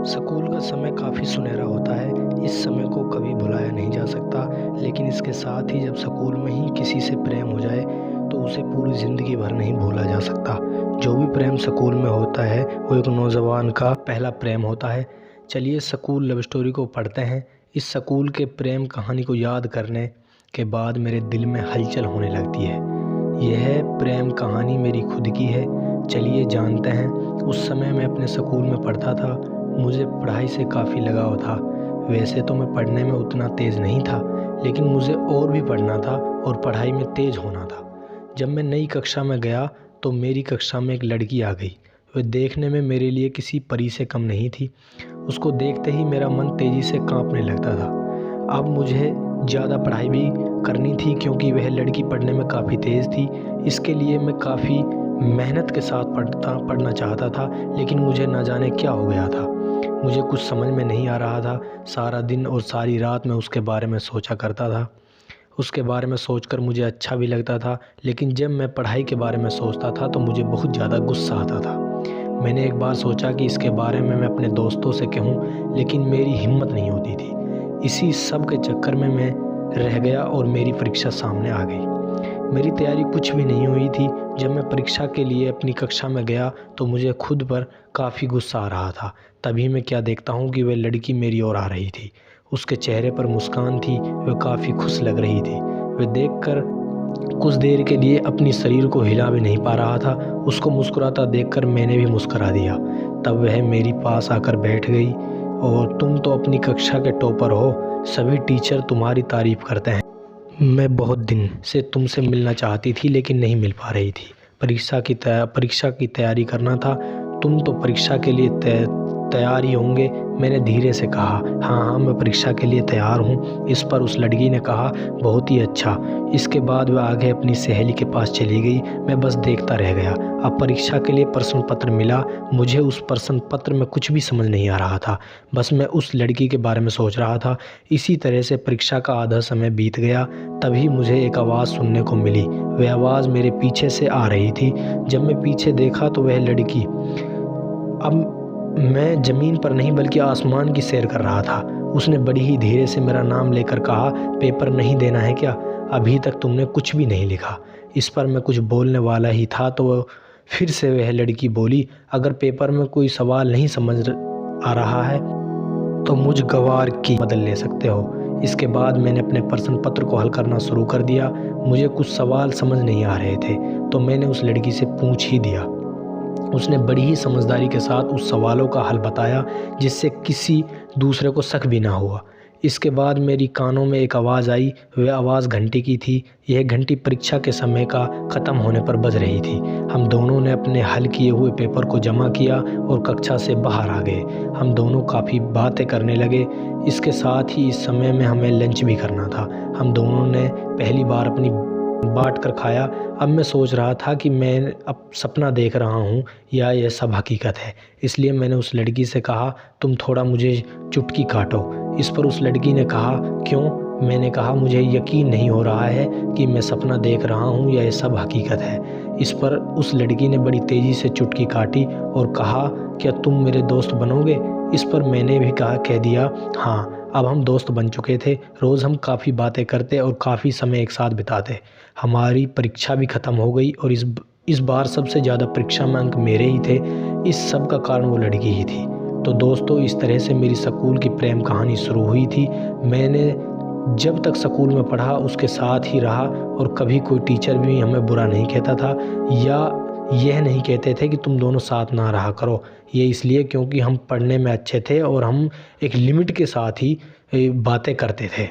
School का समय काफ़ी सुनहरा होता है। इस समय को कभी भुलाया नहीं जा सकता, लेकिन इसके साथ ही जब स्कूल में ही किसी से प्रेम हो जाए तो उसे पूरी ज़िंदगी भर नहीं भूला जा सकता। जो भी प्रेम स्कूल में होता है वो एक नौजवान का पहला प्रेम होता है। चलिए स्कूल लव स्टोरी को पढ़ते हैं। इस स्कूल के प्रेम कहानी को याद करने के बाद मेरे दिल में हलचल होने लगती है। यह प्रेम कहानी मेरी खुद की है। चलिए जानते हैं। उस समय मैं अपने स्कूल में पढ़ता था। मुझे पढ़ाई से काफ़ी लगाव था। वैसे तो मैं पढ़ने में उतना तेज़ नहीं था, लेकिन मुझे और भी पढ़ना था और पढ़ाई में तेज़ होना था। जब मैं नई कक्षा में गया तो मेरी कक्षा में एक लड़की आ गई। वह देखने में मेरे लिए किसी परी से कम नहीं थी। उसको देखते ही मेरा मन तेज़ी से कांपने लगता था। अब मुझे ज़्यादा पढ़ाई भी करनी थी क्योंकि वह लड़की पढ़ने में काफ़ी तेज़ थी। इसके लिए मैं काफ़ी मेहनत के साथ पढ़ना चाहता था, लेकिन मुझे ना जाने क्या हो गया था। मुझे कुछ समझ में नहीं आ रहा था। सारा दिन और सारी रात मैं उसके बारे में सोचा करता था। उसके बारे में सोचकर मुझे अच्छा भी लगता था, लेकिन जब मैं पढ़ाई के बारे में सोचता था तो मुझे बहुत ज़्यादा गुस्सा आता था। मैंने एक बार सोचा कि इसके बारे में मैं अपने दोस्तों से कहूँ, लेकिन मेरी हिम्मत नहीं होती थी। इसी सब के चक्कर में मैं रह गया और मेरी परीक्षा सामने आ गई। मेरी तैयारी कुछ भी नहीं हुई थी। जब मैं परीक्षा के लिए अपनी कक्षा में गया तो मुझे खुद पर काफ़ी गुस्सा आ रहा था। तभी मैं क्या देखता हूँ कि वह लड़की मेरी ओर आ रही थी। उसके चेहरे पर मुस्कान थी। वह काफ़ी खुश लग रही थी। वह देखकर कुछ देर के लिए अपनी शरीर को हिला भी नहीं पा रहा था। उसको मुस्कुराता देखकर मैंने भी मुस्कुरा दिया। तब वह मेरे पास आकर बैठ गई। और तुम तो अपनी कक्षा के टॉपर हो, सभी टीचर तुम्हारी तारीफ़ करते हैं। मैं बहुत दिन से तुमसे मिलना चाहती थी, लेकिन नहीं मिल पा रही थी। परीक्षा की तैयारी करना था। तुम तो परीक्षा के लिए तैयार ही होंगे। मैंने धीरे से कहा, हाँ, मैं परीक्षा के लिए तैयार हूँ। इस पर उस लड़की ने कहा, बहुत ही अच्छा। इसके बाद वह आगे अपनी सहेली के पास चली गई। मैं बस देखता रह गया। अब परीक्षा के लिए प्रश्न पत्र मिला। मुझे उस प्रश्न पत्र में कुछ भी समझ नहीं आ रहा था। बस मैं उस लड़की के बारे में सोच रहा था। इसी तरह से परीक्षा का आधा समय बीत गया। तभी मुझे एक आवाज़ सुनने को मिली। वह आवाज़ मेरे पीछे से आ रही थी। जब मैं पीछे देखा तो वह लड़की, अब मैं ज़मीन पर नहीं बल्कि आसमान की सैर कर रहा था। उसने बड़ी ही धीरे से मेरा नाम लेकर कहा, पेपर नहीं देना है क्या? अभी तक तुमने कुछ भी नहीं लिखा। इस पर मैं कुछ बोलने वाला ही था तो फिर से वह लड़की बोली, अगर पेपर में कोई सवाल नहीं समझ आ रहा है तो मुझ गवार की मदद ले सकते हो। इसके बाद मैंने अपने प्रश्न पत्र को हल करना शुरू कर दिया। मुझे कुछ सवाल समझ नहीं आ रहे थे तो मैंने उस लड़की से पूछ ही दिया। उसने बड़ी ही समझदारी के साथ उस सवालों का हल बताया, जिससे किसी दूसरे को शक भी ना हुआ। इसके बाद मेरी कानों में एक आवाज़ आई। वह आवाज़ घंटी की थी। यह घंटी परीक्षा के समय का ख़त्म होने पर बज रही थी। हम दोनों ने अपने हल किए हुए पेपर को जमा किया और कक्षा से बाहर आ गए। हम दोनों काफ़ी बातें करने लगे। इसके साथ ही इस समय में हमें लंच भी करना था। हम दोनों ने पहली बार अपनी बाँट कर खाया। अब मैं सोच रहा था कि मैं अब सपना देख रहा हूँ या यह सब हकीकत है। इसलिए मैंने उस लड़की से कहा, तुम थोड़ा मुझे चुटकी काटो। इस पर उस लड़की ने कहा, क्यों? मैंने कहा, मुझे यकीन नहीं हो रहा है कि मैं सपना देख रहा हूँ या यह सब हकीकत है। इस पर उस लड़की ने बड़ी तेज़ी से चुटकी काटी और कहा, क्या तुम मेरे दोस्त बनोगे? इस पर मैंने भी कह दिया, हाँ। अब हम दोस्त बन चुके थे। रोज़ हम काफ़ी बातें करते और काफ़ी समय एक साथ बिताते। हमारी परीक्षा भी ख़त्म हो गई और इस बार सबसे ज़्यादा परीक्षा में अंक मेरे ही थे। इस सब का कारण वो लड़की ही थी। तो दोस्तों, इस तरह से मेरी स्कूल की प्रेम कहानी शुरू हुई थी। मैंने जब तक स्कूल में पढ़ा उसके साथ ही रहा और कभी कोई टीचर भी हमें बुरा नहीं कहता था या यह नहीं कहते थे कि तुम दोनों साथ ना रहा करो। ये इसलिए क्योंकि हम पढ़ने में अच्छे थे और हम एक लिमिट के साथ ही बातें करते थे।